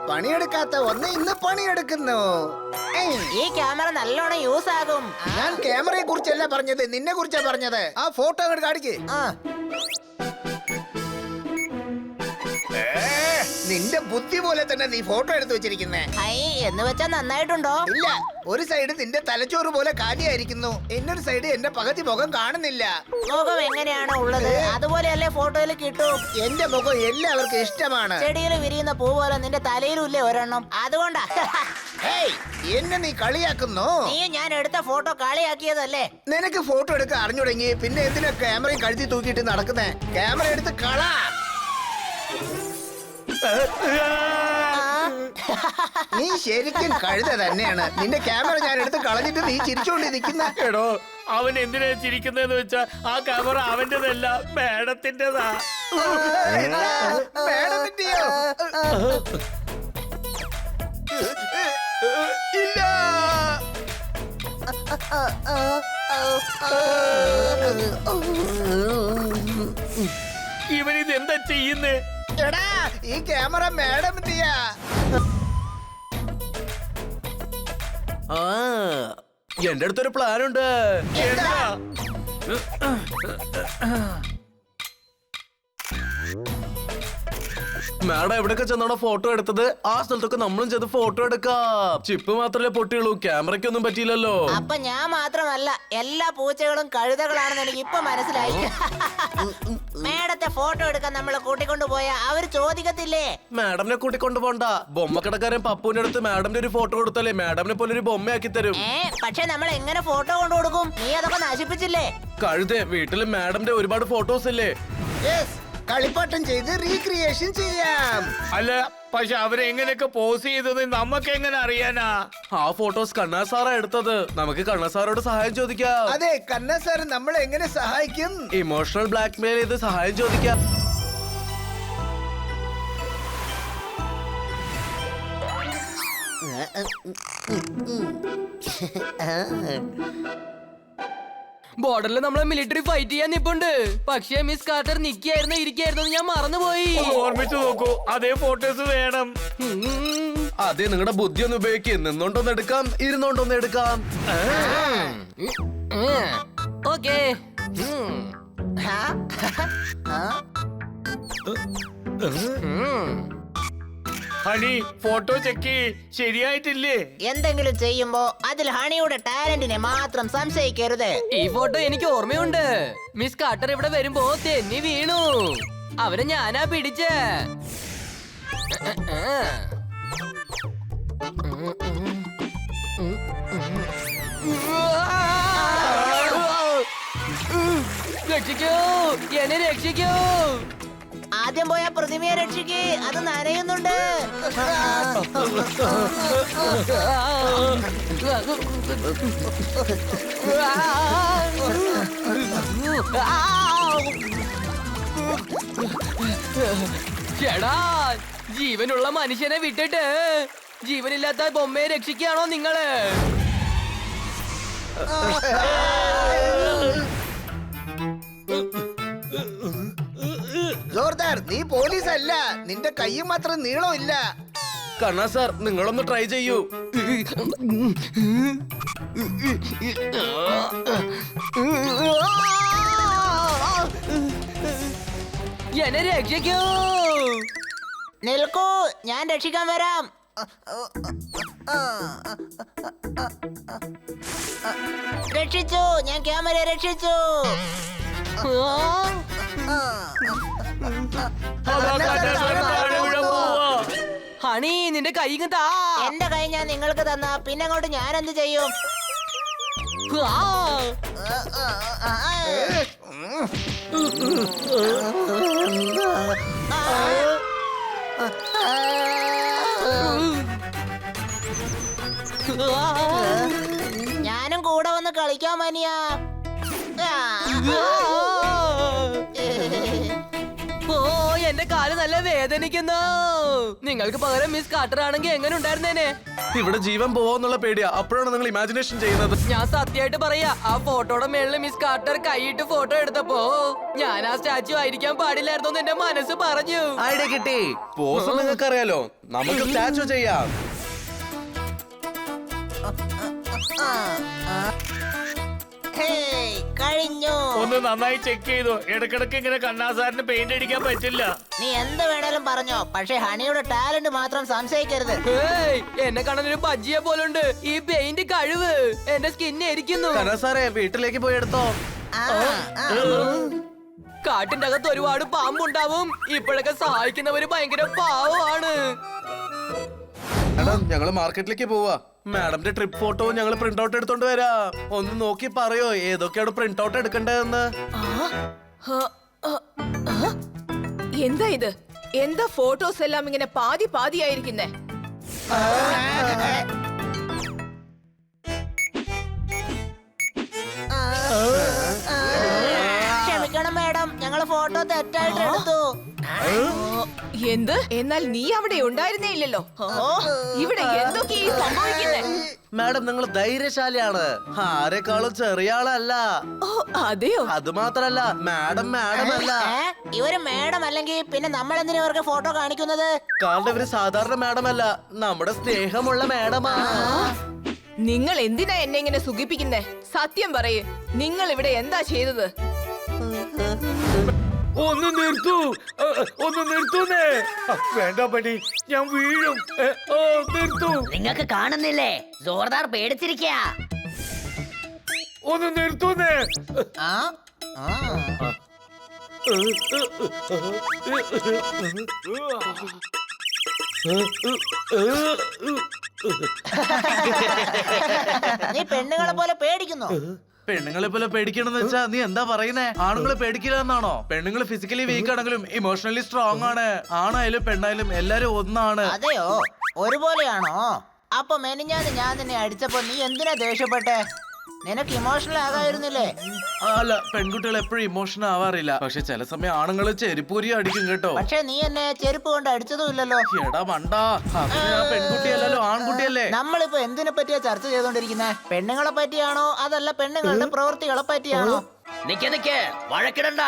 പണിയെടുക്കാത്ത ഒന്ന് ഇന്ന് പണിയെടുക്കുന്നു. ഈ ക്യാമറ നല്ലോണം യൂസ് ആകും. ഞാൻ ക്യാമറയെ കുറിച്ചല്ല പറഞ്ഞത്, നിന്നെ കുറിച്ചാ പറഞ്ഞത്. ആ ഫോട്ടോ അങ്ങോട്ട് കാണിക്കേ. നിന്റെ ബുദ്ധി പോലെ തന്നെ നീ ഫോട്ടോ എടുത്തു വെച്ചിരിക്കുന്നേ. എന്ന് വെച്ചാ നന്നായിട്ടുണ്ടോ? ഇല്ല, ഒരു സൈഡ് നിന്റെ തലച്ചോറ് പോലെ കാലിയായിരിക്കുന്നു, എന്നൊരു സൈഡ് എന്റെ പകുതി മുഖം കാണുന്നില്ല. മുഖം എങ്ങനെയാണോ ഉള്ളത് അതുപോലെയല്ലേ ഫോട്ടോയിൽ കിട്ടൂ. എന്റെ മുഖം എല്ലാവർക്കും ഇഷ്ടമാണ്. ചെടിയിൽ വിരിയുന്ന പൂ പോലെ നിന്റെ തലയിലുമില്ലേ ഒരെണ്ണം, അതുകൊണ്ടാ. എന്നെ നീ കളിയാക്കുന്നു. നീ ഞാൻ എടുത്ത ഫോട്ടോ കളിയാക്കിയതല്ലേ. നിനക്ക് ഫോട്ടോ എടുക്കാൻ അറിഞ്ഞുടങ്ങി പിന്നെ എന്തിനാ ക്യാമറയും കഴുത്തി തൂക്കിയിട്ട് നടക്കുന്നേ? ക്യാമറ എടുത്ത് കള. നീ ശരിക്കും കഴുത തന്നെയാണ്. നിന്റെ ക്യാമറ ഞാൻ എടുത്ത് കളഞ്ഞിട്ട് നീ ചിരിച്ചോണ്ട് നിൽക്കുന്ന. എടോ, അവൻ എന്തിനാ ചിരിക്കുന്നതെന്ന് വെച്ചാ ആ ക്യാമറ അവന്റേതല്ല, മേഡത്തിന്റെതാ. മേഡത്തിന്റെയോ? ഇല്ല. ഇവൻ ഇതെന്താ ചെയ്യുന്നേ? എടാ, ഈ ക്യാമറ മേഡത്തിന്റെയാ. എന്റെ അടുത്തൊരു പ്ലാൻ ഉണ്ട്. എന്താ? മാഡം എവിടെയൊക്കെ ചെന്നാണോ ഫോട്ടോ എടുത്തത് ആ സ്ഥലത്തൊക്കെ നമ്മളും ചെയ്ത് ഫോട്ടോ എടുക്കാം. ചിപ്പ് മാത്രമല്ലേ പൊട്ടിയുള്ളൂ, ക്യാമറയ്ക്കൊന്നും പറ്റിയില്ലല്ലോ. അപ്പൊ ഞാൻ മാത്രമല്ല, എല്ലാ പൂച്ചകളും കഴുതകളാണെന്ന് എനിക്ക് ഇപ്പൊ മനസ്സിലായി. മേഡത്തെ ഫോട്ടോ എടുക്കാൻ നമ്മളെ കൂട്ടിക്കൊണ്ടു പോയാ അവര് ചോദിക്കത്തില്ലേ? മാഡമിനെ കൂട്ടിക്കൊണ്ടു പോണ്ട. ബൊമ്മക്കടക്കാരൻ പപ്പുവിന്റെ അടുത്ത് മാഡമിന്റെ ഒരു ഫോട്ടോ കൊടുത്താലേ മാഡമിനെ പോലെ ഒരു ബൊമ്മയാക്കി തരും. പക്ഷെ നമ്മൾ എങ്ങനെ ഫോട്ടോ കൊണ്ടു കൊടുക്കും? നീ അതൊക്കെ നശിപ്പിച്ചില്ലേ? കഴുതേ, വീട്ടില് മാഡമിന്റെ ഒരുപാട് ഫോട്ടോസ് ഇല്ലേ? കളിപ്പാട്ടം ചെയ്ത് റീക്രിയേഷൻ ചെയ്യാം. അല്ല, പക്ഷെ അവരെങ്ങനെയൊക്കെ പോസ് ചെയ്തത് നമുക്ക് എങ്ങനെ അറിയാനാ? ആ ഫോട്ടോസ് കണ്ണാ സാറാ എടുത്തത്. നമുക്ക് കണ്ണാ സാറോട് സഹായം ചോദിക്കാം. അതെ, കണ്ണ സാർ നമ്മളെ എങ്ങനെ സഹായിക്കും? ഇമോഷണൽ ബ്ലാക്ക്മെയിൽ ചെയ്ത് സഹായം ചോദിക്കാം. ബോർഡറിൽ നമ്മളെ മിലിറ്ററി ഫൈറ്റ് ചെയ്യാൻ നിപ്പുണ്ട്. പക്ഷേ മിസ് കാർട്ടർ നിക്കായിരുന്നു ഇരിക്കായിരുന്നു ഞാൻ മറന്നുപോയി. ഓർമ്മിച്ചു നോക്കൂ, അതേ ഫോട്ടോസ് വേണം. അതെ, നിങ്ങളുടെ ബുദ്ധി ഒന്ന് ഉപയോഗിക്കും. നിന്നോണ്ടൊന്ന് എടുക്കാം, ഇരുന്നോണ്ടൊന്ന് എടുക്കാം. ഓക്കേ. ഹണി, ഫോട്ടോ ചെക്ക് ശരിയായിട്ടില്ലേ? എന്തെങ്കിലും ചെയ്യുമ്പോ അതിൽ ഹണിയുടെ ടാലന്റിനെ മാത്രം സംശയിക്കരുത്. ഈ ഫോട്ടോ എനിക്ക് ഓർമ്മയുണ്ട്. മിസ് കാർട്ടർ ഇവിടെ വരുമ്പോ തെന്നി വീണു. അവരെ ഞാനാ പിടിച്ചേ. രക്ഷിക്കൂ, എന്നെ രക്ഷിക്കൂ. ആദ്യം പോയ പ്രതിമയെ രക്ഷിക്ക്, അത് നനയുന്നുണ്ട്. ചേടാ, ജീവനുള്ള മനുഷ്യനെ വിട്ടിട്ട് ജീവനില്ലാത്ത ബൊമ്മയെ രക്ഷിക്കുകയാണോ നിങ്ങള്? ജോർദാർ, നീ പോലീസ് അല്ല. നിന്റെ കയ്യും മാത്രം നീളമില്ല. കണ്ണാ സാർ, നിങ്ങളൊന്ന് ട്രൈ ചെയ്യൂ. എന്നെ രക്ഷിക്കൂ. നിൽക്കൂ, ഞാൻ രക്ഷിക്കാൻ വരാം. രക്ഷിച്ചു, ഞാൻ ക്യാമറയെ രക്ഷിച്ചു. ഹണി, നിന്റെ കൈ താ. എന്റെ കൈ ഞാൻ നിങ്ങൾക്ക് തന്ന പിന്നെ അങ്ങോട്ട് ഞാൻ എന്ത് ചെയ്യും? ഞാനും കൂടെ വന്ന് കളിക്കാൻ മനിയാ. ഓ, എന്റെ കാല് നല്ല വേദനിക്കുന്നു. നിങ്ങൾക്ക് പകരം മിസ് കാർട്ടർ ആണെങ്കിൽ എങ്ങനെ ഉണ്ടായിരുന്നേനെ? ഇവിടെ ജീവൻ പോവാന്നുള്ള പേടിയാ, അപ്പോഴാണ് നിങ്ങൾ ഇമാജിനേഷൻ ചെയ്യുന്നത്. ഞാൻ സത്യമായിട്ട് പറയാ, ആ ഫോട്ടോയുടെ മേളില് മിസ് കാർട്ടർ കൈയിട്ട് ഫോട്ടോ എടുത്തപ്പോ ഞാൻ ആ സ്റ്റാച്ചു ആയിരിക്കാൻ പാടില്ലായിരുന്നു എന്ന് എന്റെ മനസ്സ് പറഞ്ഞു. ഐഡിയ കിട്ടി. പോസ് നിങ്ങൾക്ക് അറിയാലോ, നമുക്ക് സ്റ്റാച്ചു ചെയ്യാം. ഹേയ്, കഴിഞ്ഞു. ഒന്ന് നന്നായി ചെക്ക് ചെയ്തു. ഇടക്കിടക്ക് ഇങ്ങനെ കണ്ണാസാറിന് പെയിന്റ് അടിക്കാൻ പറ്റില്ല. നീ എന്ത് വേണേലും പറഞ്ഞോ, പക്ഷെ ഹണിയുടെ ടാലന്റ് മാത്രം സംശയിക്കരുത്. ഏയ്, എന്നെ കാണാൻ ഒരു ബജ്ജിയെ പോലുണ്ട്. ഈ പെയിന്റ് കഴിവ് എന്റെ സ്കിന്നെ എരിക്കുന്നു. സാറേ വീട്ടിലേക്ക് പോയി എടുത്തോ. ആ, ആ. കാട്ടിന്റെ അകത്ത് ഒരുപാട് പാമ്പുണ്ടാവും. ഇപ്പോഴൊക്കെ സഹായിക്കുന്നവര് ഭയങ്കര പാവമാണ്. എടാ, ഞങ്ങള് മാർക്കറ്റിലേക്ക് പോവാ. മാഡത്തിന്റെ ട്രിപ്പ് ഫോട്ടോ ഞങ്ങൾ പ്രിന്റ് ഔട്ട് എടുത്തോണ്ട് വരാം. ഒന്ന് നോക്കി പറയോ ഏതൊക്കെയാണ് പ്രിന്റ് ഔട്ട് എടുക്കേണ്ടതെന്ന്. എന്താ ഇത്? എന്താ ഫോട്ടോസ് എല്ലാം ഇങ്ങനെ പാതി പാതിയായിരിക്കുന്നേ? ക്ഷമിക്കണം മാഡം, ഞങ്ങള് ഫോട്ടോ തെറ്റായിട്ട് എടുത്തു. എന്ത്? എന്നാൽ നീ അവിടെ ഉണ്ടായിരുന്നേ ഇല്ലല്ലോ. ഇവിടെ എന്തൊക്കെയാ ഈ സംഭവിക്കുന്നേ? മാഡം നിങ്ങൾ ധൈര്യശാലിയാണ്, ആരെക്കാളും ചെറിയ ആളല്ല. ഓ, അതെയോ? അത് മാത്രല്ല മാഡം അല്ല. ഇവര് മാഡം അല്ലെങ്കിൽ പിന്നെ നമ്മൾ എന്തിനാ ഇവർക്ക് ഫോട്ടോ കാണിക്കുന്നത്? കാരണം ഇവര് സാധാരണ മാഡം അല്ല, നമ്മുടെ സ്നേഹമുള്ള മാഡമാ. നിങ്ങൾ എന്തിനാ എന്നെ ഇങ്ങനെ സുഖിപ്പിക്കുന്നേ? സത്യം പറയേ, നിങ്ങൾ ഇവിടെ എന്താ ചെയ്തത്? ഒന്ന് നിർത്തൂ, ഒന്ന് നിർത്തൂന്നേ. വേണ്ട പണി, ഞാൻ വീഴും. നിർത്തൂ, നിങ്ങൾക്ക് കാണുന്നില്ലേ, ജോർദാർ പേടിച്ചിരിക്കാ. ഒന്ന് നിർത്തൂന്നേ. ആ, ആ. നീ പെണ്ണുങ്ങളെ പോലെ പേടിക്കുന്നു. പെണ്ണുങ്ങളെ പോലെ പേടിക്കണമെന്ന് വെച്ചാ നീ എന്താ പറയുന്നേ? ആണുങ്ങളെ പേടിക്കില്ല എന്നാണോ? പെണ്ണുങ്ങൾ ഫിസിക്കലി വീക്ക് ആണെങ്കിലും ഇമോഷണലി സ്ട്രോങ് ആണ്. ആണായാലും പെണ്ണായാലും എല്ലാരും ഒന്നാണ്. അതെയോ, ഒരുപോലെയാണോ? അപ്പൊ മെനിഞ്ഞാന്ന് ഞാൻ നിന്നെ അടിച്ചപ്പോ നീ എന്തിനാ ദേഷ്യപ്പെട്ടെ? നിനക്ക് ഇമോഷണൽ ആകായിരുന്നില്ലേ? അല്ല, പെൺകുട്ടികൾ എപ്പോഴും ഇമോഷണൽ ആവാറില്ല. പക്ഷെ ചില സമയം ആണുങ്ങൾ ചെരുപ്പൂരി അടിക്കും കേട്ടോ. പക്ഷെ നീ എന്നെ ചെരുപ്പ് കൊണ്ട് അടിച്ചതും ഇല്ലല്ലോ. എടാ മണ്ടാ, പെൺകുട്ടിയല്ലല്ലോ ആൺകുട്ടിയല്ലേ. നമ്മളിപ്പോ എന്തിനെ പറ്റിയാ ചർച്ച ചെയ്തോണ്ടിരിക്കുന്നേ? പെണ്ണുങ്ങളെ പറ്റിയാണോ അതല്ല പെണ്ണുങ്ങളുടെ പ്രവൃത്തികളെ പറ്റിയാണോ? നിക്ക് വഴക്കിടണ്ട,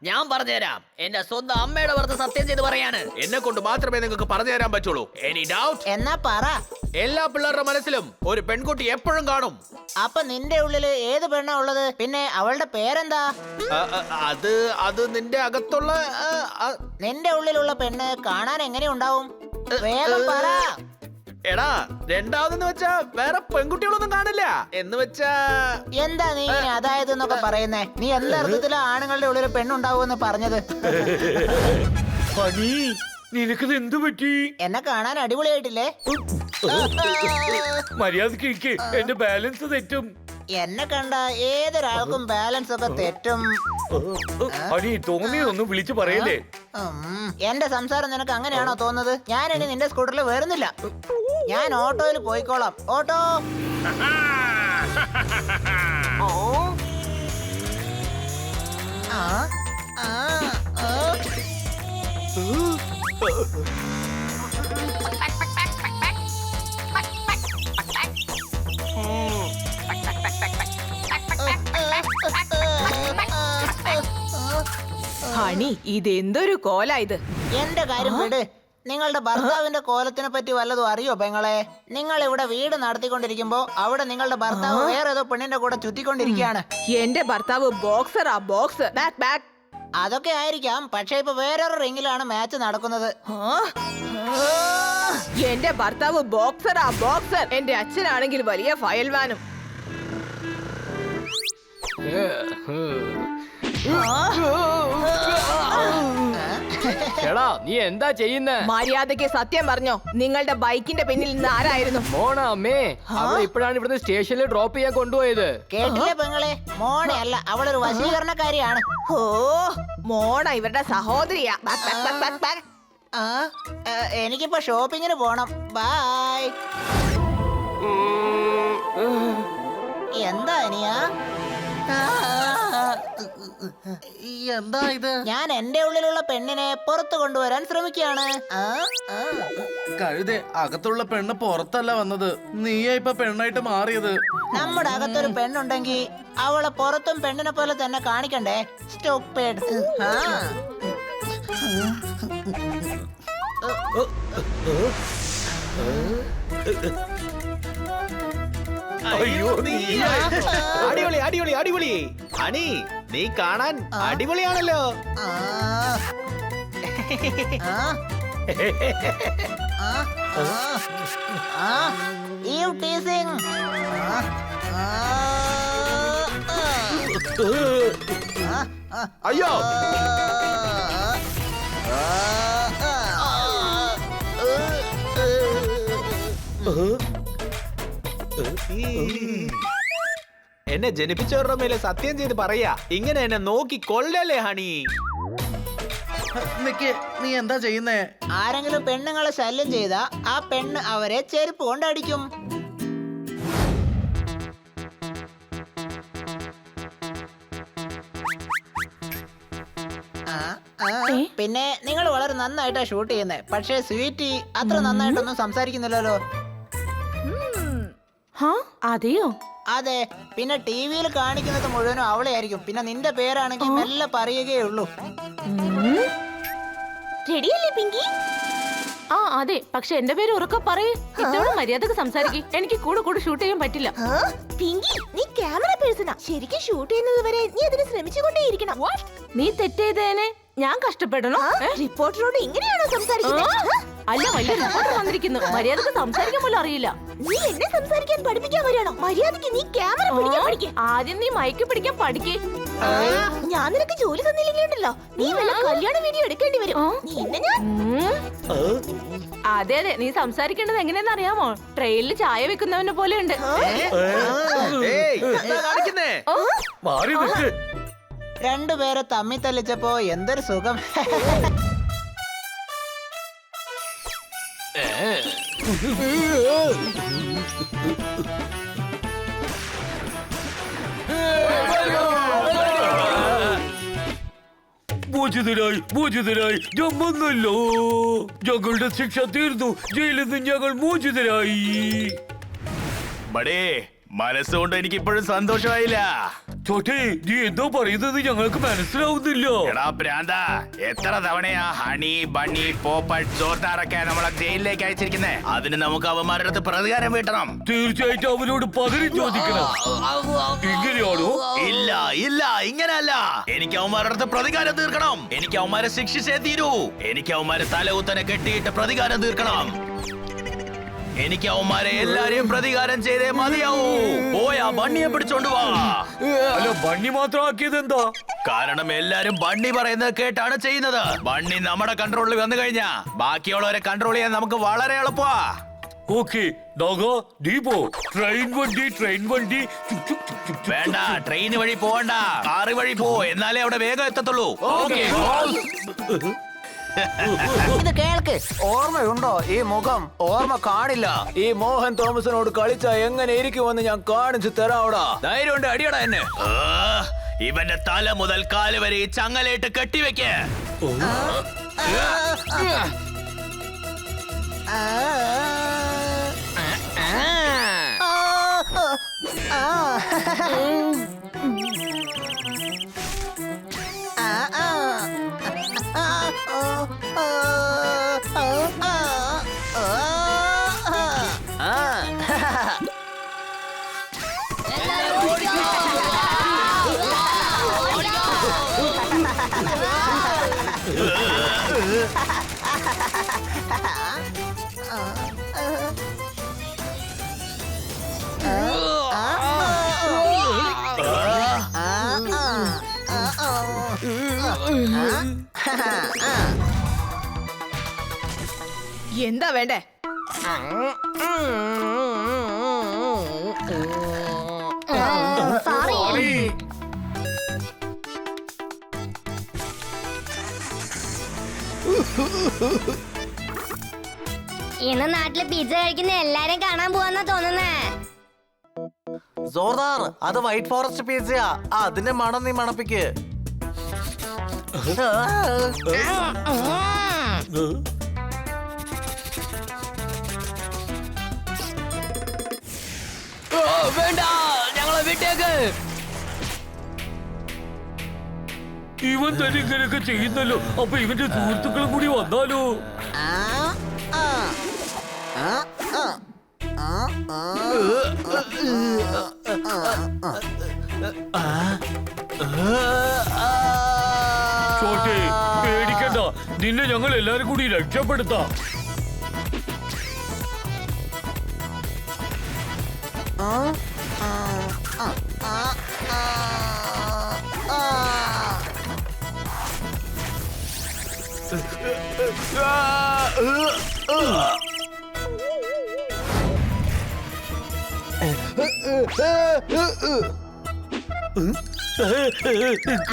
ഞാൻ പറഞ്ഞുതരാം. എന്റെ സ്വന്തം അമ്മയുടെ പുറത്ത് സത്യം ചെയ്ത് പറയാണ്. എന്നെ കൊണ്ട് മാത്രമേ നിങ്ങൾക്ക് പറഞ്ഞു തരാൻ പറ്റുള്ളൂ. Any doubt? എന്നാ പറ. എല്ലാ പിള്ളേരുടെ മനസ്സിലും ഒരു പെൺകുട്ടി എപ്പോഴും കാണും. അപ്പൊ നിന്റെ ഉള്ളില് ഏത് പെണ്ണാ ഉള്ളത്? പിന്നെ അവളുടെ പേരെന്താ? അത് നിന്റെ അകത്തുള്ള നിന്റെ ഉള്ളിലുള്ള പെണ്ണ് കാണാൻ എങ്ങനെ ഉണ്ടാവും? വേഗം പറ. എടാ, രണ്ടാമതെന്ന് വെച്ചാ വേറെ പെൺകുട്ടികളൊന്നും കാണില്ല എന്ന് വെച്ചാ. എന്താ നീ ഇങ്ങനെ അതായത് എന്നൊക്കെ പറയുന്നേ? നീ എന്തർത്ഥത്തിലാ ആണുങ്ങളുടെ ഉള്ളിൽ പെണ്ണുണ്ടാവുമെന്ന് പറഞ്ഞത്? പണി, നിനക്കിത് എന്തു പറ്റി? എന്നെ കാണാൻ അടിപൊളിയായിട്ടില്ലേ? മര്യാദക്ക് ഇരിക്ക്, എന്റെ ബാലൻസ് തെറ്റും. എന്നെ കണ്ട ഏതൊരാൾക്കും ബാലൻസ് ഒക്കെ തെറ്റും. പണി തോന്നിയതൊന്നും വിളിച്ചു പറയല്ലേ. എന്റെ സംസാരം നിനക്ക് അങ്ങനെയാണോ തോന്നുന്നത്? ഞാൻ ഇനി നിന്റെ സ്കൂട്ടറിൽ വരുന്നില്ല. ഞാൻ ഓട്ടോയിൽ പോയിക്കോളാം. ഓട്ടോ. ആ, ആ, ആ. ഹണി, ഇതെന്തൊരു കോലാ ഇത്? എന്റെ കാര്യം വിട്. നിങ്ങളുടെ ഭർത്താവിന്റെ കോലത്തിനെ പറ്റി വല്ലതും അറിയോ പെങ്ങളെ? നിങ്ങൾ ഇവിടെ വീട് നടത്തിക്കൊണ്ടിരിക്കുമ്പോ അവിടെ നിങ്ങളുടെ ഭർത്താവ് വേറെ ഏതോ പെണ്ണിന്റെ കൂടെ ചുറ്റിക്കൊണ്ടിരിക്കുകയാണ്. എന്റെ ഭർത്താവ് ബോക്സറാ, ബോക്സ്. Back back. അതൊക്കെ ആയിരിക്കാം, പക്ഷെ ഇപ്പൊ വേറൊരു റിംഗിലാണ് മാച്ച് നടക്കുന്നത്. എന്റെ ഭർത്താവ് ബോക്സറാ, ബോക്സർ. എന്റെ അച്ഛനാണെങ്കിൽ വലിയ ഫയൽവാനും. എടാ, നീ എന്താ ചെയ്യുന്നേ? മര്യാദയ്ക്ക് സത്യം പറഞ്ഞോ, നിങ്ങളുടെ ബൈക്കിന്റെ പിന്നിൽ നിന്ന് ആരായിരുന്നു? മോണ അമ്മേ, അവൾ ഇപ്പോഴാണ് ഇവിടുന്ന് സ്റ്റേഷനിൽ ഡ്രോപ്പ് ചെയ്യാൻ കൊണ്ടുപോയത്. കേട്ടില്ലേ പെങ്ങളെ? മോണെ അല്ല, അവളൊരു വശീകരണക്കാരിയാണ്. ഓ, മോണ ഇവരുടെ സഹോദരിയാ. Back, back, back, back, back. ആ, എനിക്കിപ്പോ ഷോപ്പിങ്ങിന് പോണം. ബൈ. എന്താ അനിയാ? എന്താ ഇത്? ഞാൻ എന്റെ ഉള്ളിലുള്ള പെണ്ണിനെ പുറത്തു കൊണ്ടുവരാൻ ശ്രമിക്കുകയാണ്. കഴുതെ, അകത്തുള്ള പെണ്ണ് പുറത്തല്ല വന്നത്, നീയാ ഇപ്പൊ പെണ്ണായിട്ട് മാറിയത്. നമ്മുടെ അകത്തൊരു പെണ്ണുണ്ടെങ്കിൽ അവളെ പുറത്തും പെണ്ണിനെ പോലെ തന്നെ കാണിക്കണ്ടേ? Stupid. അയ്യോ, അടിപൊളി അടിപൊളി അടിപൊളി. ഹണി, നീ കാണാൻ അടിപൊളിയാണല്ലോ. You teasing. അയ്യോ, എന്നെ ജനിപ്പിച്ചവരുടെ മേലെ സത്യം ചെയ്ത് പറയാ, ഇങ്ങനെ എന്നെ നോക്കി കൊല്ലല്ലേ ഹണി. നിക്ക്, നീ എന്താ ചെയ്യുന്നേ? ആരെങ്കിലും പെണ്ണുങ്ങളെ ശല്യം ചെയ്താ ആ പെണ്ണ് അവരെ ചെരുപ്പ് കൊണ്ട് അടിക്കും. പിന്നെ നിങ്ങൾ വളരെ നന്നായിട്ടാ ഷൂട്ട് ചെയ്യുന്നത്. പക്ഷേ സ്വീറ്റി അത്ര നന്നായിട്ടൊന്നും സംസാരിക്കുന്നില്ലല്ലോ. അതെയോ? അതെ, പിന്നെ ടിവിയിൽ കാണിക്കുന്നത് മുഴുവനും അവളെ ആയിരിക്കും. പിന്നെ നിന്റെ പേരാണെങ്കിൽ മെല്ലെ പറയുകയുള്ളൂ. റെഡിയല്ലേ പിങ്കി? ആ അതെ, പക്ഷെ എന്റെ പേര് ഉറക്കെ പറയേ. ഇതോടെ മര്യാദക്ക് സംസാരിക്കും. എനിക്ക് കൂടെ ഷൂട്ട് ചെയ്യാൻ പറ്റില്ല. പിങ്കി, നീ ക്യാമറ പേഴ്സണാ. ശരിക്കും ഷൂട്ട് ചെയ്യുന്നത് വരെ നീ അതിന് ശ്രമിച്ചുകൊണ്ടേയിരിക്കണം. നീ തെറ്റെയ്തേനെ ഞാൻ കഷ്ടപ്പെടണോ? റിപ്പോർട്ടറോട് ഇങ്ങനെയാണോ സംസാരിക്കുന്നത്? അല്ല, വലിയ റിപ്പോർട്ടർ വന്നിരിക്കുന്നു. മര്യാദക്ക് സംസാരിക്കാൻ പോലും അറിയില്ല. നീ എന്നെ സംസാരിക്കാൻ പഠിപ്പിക്കാൻ വരാണോ? മര്യാദക്ക് നീ ക്യാമറ പിടിക്കാൻ പഠിക്ക്. ആദ്യം നീ മൈക്ക് പിടിക്കാൻ പഠിക്കേ. ഞാൻ നിനക്ക് ജോലി തന്നില്ലെങ്കിലുണ്ടല്ലോ, നീ വല്ല കല്യാണ വീഡിയോ എടുക്കേണ്ടി വരും. നീ എന്നെ ഞാൻ അതെ അതെ, നീ സംസാരിക്കേണ്ടത് എങ്ങനെയാന്ന് അറിയാമോ? ട്രെയിനിൽ ചായ വെക്കുന്നവനെ പോലെ ഉണ്ട്. രണ്ടുപേരെ തമ്മി തല്ലിച്ചപ്പോ എന്തൊരു സുഖം. മോചിതരായി ഞാൻ വന്നല്ലോ. ഞങ്ങളുടെ ശിക്ഷ തീർന്നു. ജയിലിൽ നിന്ന് ഞങ്ങൾ മോചിതരായി. ബടേ, മനസ്സുകൊണ്ട് എനിക്ക് ഇപ്പോഴും സന്തോഷമായില്ല. ചോട്ടെ, നീ എന്തോ പറയുന്നത് ഞങ്ങൾക്ക് മനസ്സിലാവുന്നില്ല. എടാ പ്രാന്ത, എത്ര തവണയാ ഹണി, ബണ്ണി, പോപ്പട്ട്, ജോർദാറൊക്കെ നമ്മളെ ജയിലിലേക്ക് അയച്ചിരിക്കുന്നേ. അതിന് നമുക്ക് അവന്മാരുടെ അടുത്ത് പ്രതികാരം വീട്ടണം. തീർച്ചയായിട്ടും അവരോട് പകരം ചോദിക്കണം. ഇങ്ങനെയാണോ? ഇല്ല ഇല്ല, ഇങ്ങനല്ല. എനിക്ക് അവന്മാരുടെ അടുത്ത് പ്രതികാരം തീർക്കണം. എനിക്ക് അവന്മാരെ ശിക്ഷിച്ചേ തീരൂ. എനിക്ക് അവന്മാരെ തലകുത്തനെ കെട്ടിയിട്ട് പ്രതികാരം തീർക്കണം. എനിക്ക് അവന്മാരെ എല്ലാരെയും പ്രതികാരം ചെയ്തേ മതിയാവൂ. പോയാ ബണ്ണിയെ പിടിച്ചോണ്ട് വാ. അല്ല, ബണ്ണി മാത്രം ആക്കിയത് എന്താ? കാരണം എല്ലാരും ബണ്ണി പറയുന്നത് കേട്ടാണ് ചെയ്യുന്നത്. ബണ്ണി നമ്മുടെ കൺട്രോളിൽ വന്നു കഴിഞ്ഞാ ബാക്കിയുള്ളവരെ കൺട്രോൾ ചെയ്യാൻ നമുക്ക് വളരെ എളുപ്പമാ. ഓക്കെ, നീ പോ. ട്രെയിൻ വണ്ടി. വേണ്ട, ട്രെയിൻ വഴി പോവണ്ട, കാറ് വഴി പോ. എന്നാലേ അവിടെ വേഗം എത്തത്തുള്ളൂ. ഓക്കെ. ഇത് കേൾക്ക്. ഓർമ്മയുണ്ടോ ഈ മുഖം? ഓർമ്മ കാണില്ല. ഈ മോഹൻ തോമസിനോട് കളിച്ച എങ്ങനെ ഇരിക്കുമെന്ന് ഞാൻ കാണിച്ചു തരാവടാ. ധൈര്യമുണ്ട്, അടിയടാ എന്നെ. ഇവന്റെ തല മുതൽ കാല് വരെ ഈ ചങ്ങലയിട്ട് കെട്ടിവെക്ക്. എന്താ വേണ്ടേ? ഇന്ന് നാട്ടില് പിസ്സ കഴിക്കുന്ന എല്ലാരും കാണാൻ പോവാന്നാ തോന്നുന്നേ. ജോർദാർ അത് വൈറ്റ് ഫോറസ്റ്റ് പിസ്സയാ. അതിന്റെ മണം നീ മണപ്പിക്ക്. വേണ്ട, ഞങ്ങളെ വിട്ടേക്ക്. ഇവൻ തന്നെ ഇങ്ങനെയൊക്കെ ചെയ്യുന്നല്ലോ. അപ്പൊ ഇവന്റെ സുഹൃത്തുക്കളും കൂടി വന്നാലോ? ചോട്ടെ, പേടിക്കണ്ട, നിന്നെ ഞങ്ങൾ എല്ലാരും കൂടി രക്ഷപ്പെടുത്താം.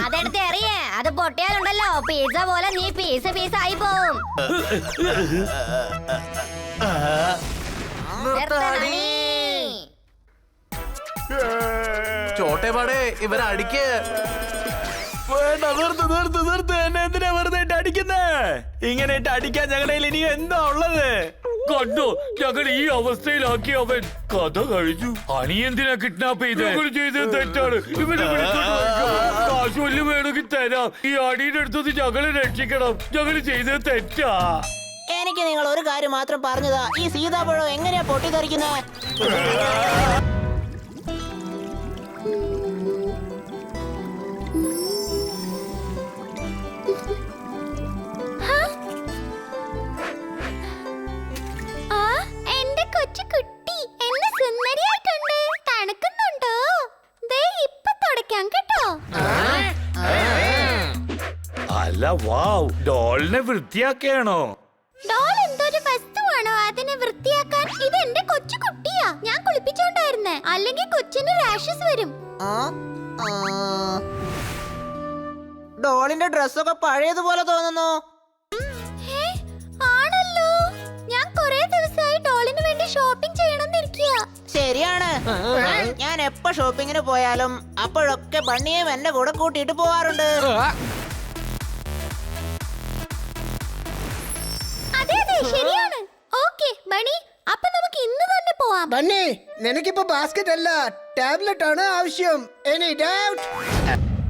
അതെടുത്ത് എറിയേ, അത് പൊട്ടിയാലുണ്ടല്ലോ പിസ്സ പോലെ നീ പീസ് പീസ് ആയി പോവും. നിർത്തണേ. ചോട്ടെ പാടേ ഇവരടിക്ക്. വേണ്ട, നിർത്ത് നിർത്ത് നിർത്ത്. എന്നെ എന്തിനാ വെറുതെ ഇട്ട് അടിക്കുന്നേ? ഇങ്ങനെ ഇട്ട് അടിക്കാൻ ഞങ്ങളുടെ കയ്യിൽ ഇനി എന്താ ഉള്ളത്? കണ്ടോ, ഞങ്ങൾ ഈ അവസ്ഥയിലാക്കി അവൻ. കഥ കഴിഞ്ഞു. അനി എന്തിനാ കിഡ്നാപ്പ് ചെയ്ത്? ഞങ്ങൾ ചെയ്തത് തെറ്റാണ്. ഇവനെ വിളിച്ചോണ്ട് പോയിക്കോ. കാശ് വല്ലതും വേണമെങ്കിൽ തരാം. ഈ അടിയുടെ അടുത്തത് ഞങ്ങളെ രക്ഷിക്കണം. ഞങ്ങൾ ചെയ്തത് തെറ്റാ. എനിക്ക് നിങ്ങൾ ഒരു കാര്യം മാത്രം പറഞ്ഞതാ, ഈ സീതാപ്പഴം എങ്ങനെയാ പൊട്ടിത്തെറിക്കുന്നത്? എന്റെ കൊച്ചു കുട്ടി എന്നെ സുന്ദരിയായിട്ടുണ്ട്. തണുക്കുന്നുണ്ടോ? ദേ ഇപ്പൊ തുടയ്ക്കാം കേട്ടോ. അല്ല, വാവ്, ഡോളിനെ വൃത്തിയാക്കിയാണോ? ഡോൾ എന്തൊരു വസ്തുവാണോ അതിനെ വൃത്തിയാക്കാൻ? ഇത് എന്റെ കൊച്ചു കുട്ടിയാ, ഞാൻ കുളിപ്പിച്ചോണ്ടായിരുന്നേ. അല്ലെങ്കിൽ കൊച്ചിന് റാഷസ് വരും. ഡോളിന്റെ ഡ്രസ്സൊക്കെ പഴയതുപോലെ തോന്നുന്നു. ആണല്ലോ, ഞാൻ കുറെ ദിവസമായി ഡോളിന് വേണ്ടി ഷോപ്പിംഗ് ചെയ്യണമെന്നിരിക്കുക. ശരിയാണ്, ഞാൻ എപ്പോ ഷോപ്പിങ്ങിന് പോയാലും അപ്പോഴൊക്കെ ബണ്ണിയും എന്റെ കൂടെ കൂട്ടിയിട്ട് പോവാറുണ്ട്. അതെ അതെ ശരിയാണ്. ഓക്കെ ബണി, അപ്പൊ നമുക്ക് ഇന്ന് തന്നെ പോവാം. ബണ്ണി, നിനക്കിപ്പോ ബാസ്കറ്റ് അല്ല ടാബ്ലറ്റ് ആണ് ആവശ്യം. Any doubt?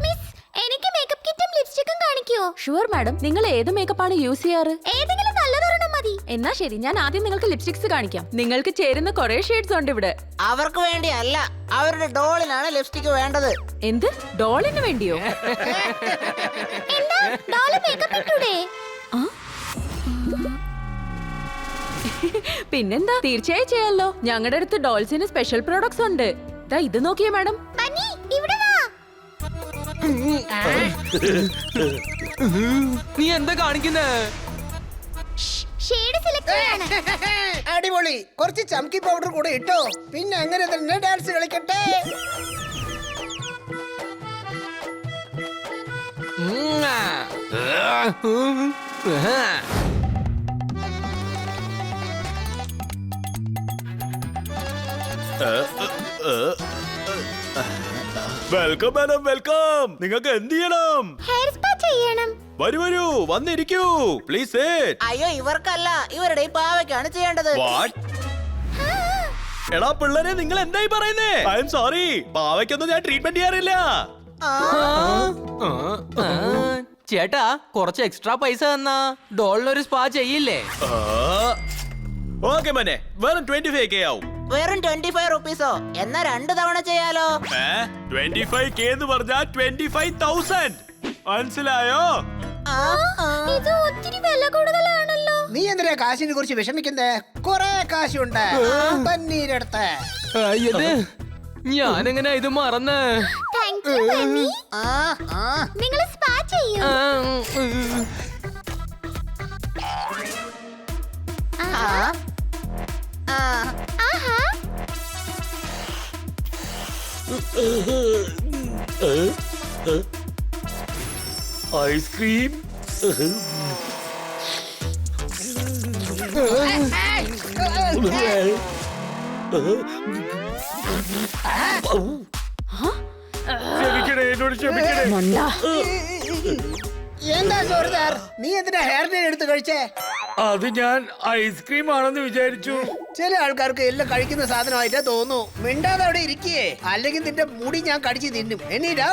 മിസ്, എനിക്ക് മേക്കപ്പ് കിറ്റും ലിപ്സ്റ്റിക്കും കാണിക്കോ? Sure madam. നിങ്ങൾ ഏത് മേക്കപ്പ് ആണ് യൂസ് ചെയ്യാറ്? ഏതെങ്കിലും നല്ലതൊരെണ്ണം മതി. എന്നാ ശരി, ഞാൻ ആദ്യം നിങ്ങൾക്ക് ലിപ്സ്റ്റിക്സ് കാണിക്കാം. നിങ്ങൾക്ക് ചേരുന്ന കുറെ ഷെയ്ഡ്സ് ഉണ്ട് ഇവിടെ. അവർക്ക് വേണ്ടി അല്ല, അവരുടെ ഡോളിനാണ് ലിപ്സ്റ്റിക് വേണ്ടത്. എന്ത്, ഡോളിന് വേണ്ടിയോ? എന്താ ഡോള് മേക്കപ്പ് ഇട്ടൂടെ? പിന്നെന്താ, തീർച്ചയായും ചെയ്യാലോ. ഞങ്ങളുടെ അടുത്ത് ഡോൾസിന് സ്പെഷ്യൽ പ്രോഡക്ട്സ് ഉണ്ട്. ദാ ഇത് നോക്കിയേ മാഡം. ബണ്ണി ഇവിടെ വാ. നീ എന്താ കാണിക്കുന്നേ? ഷേഡ് സെലക്ട് ചെയ്യാണ്. അടിപൊളി. കുറച്ച് ചംക്കി പൗഡർ കൂടെ ഇട്ടോ. പിന്നെ അങ്ങനെ തന്നെ ഡാൻസ് കളിക്കട്ടെ. Welcome madam, welcome. നിങ്ങൾക്ക് എന്ത് ചെയ്യണം? ഹെയർ സ്പാ ചെയ്യണം. വരൂ വരൂ, വന്നിരിക്കൂ. പ്ലീസ്. അയ്യോ, ഇവർക്കല്ല, ഇവരുടെ ഈ പാവയ്ക്കാണ് ചെയ്യേണ്ടത്. എടാ പിള്ളേരെ, നിങ്ങൾ എന്തായി പറയുന്നേ? ഐ എം സോറി, പാവയ്ക്കൊന്നും ഞാൻ ട്രീറ്റ്മെന്റ് ചെയ്യാറില്ല. ചേട്ടാ, കുറച്ച് എക്സ്ട്രാ പൈസ തന്നാ ഡോളിനൊരു സ്പാ ചെയ്യില്ലേ? ഓക്കെ മോനെ, വെറും 25K ആവും. വെറും 25 റുപ്പീസോ? എന്നാ 2 തവണ ചെയ്യാലോ? 25K എന്ന് പറഞ്ഞാൽ 25,000. മനസ്സിലായോ? ഇത് ഒത്തിരി വില കൂടുതലാണല്ലോ. നീ എന്തിനാ കാശിനെ കുറിച്ച് വിഷമിക്കുന്നേ? കുറെ കാശുണ്ട് പന്നീരടുത്ത്. ഞാനെങ്ങനെ ഇത് മറന്ന്? Thank you bunny. നിങ്ങൾ സ്പാ ചെയ്യൂ. ആഹാ. ഐസ്ക്രീം. ക്ഷമിക്കണേ, എന്നോട് ക്ഷമിക്കണേ. എന്താ സോറിദാർ, നീ എന്തിനാ ഹെയർ നെയിൽ എടുത്ത് കഴിച്ചേ? അത് ഞാൻ ഐസ്ക്രീം ആണെന്ന് വിചാരിച്ചു. ചില ആൾക്കാർക്ക് എല്ലാം കഴിക്കുന്ന സാധനമായിട്ടാ തോന്നുന്നു. മിണ്ടാതെ അവിടെ ഇരിക്കേ, അല്ലെങ്കിൽ നിന്റെ മുടി ഞാൻ കടിച്ച് തിന്നും. എണ്ണീരാ.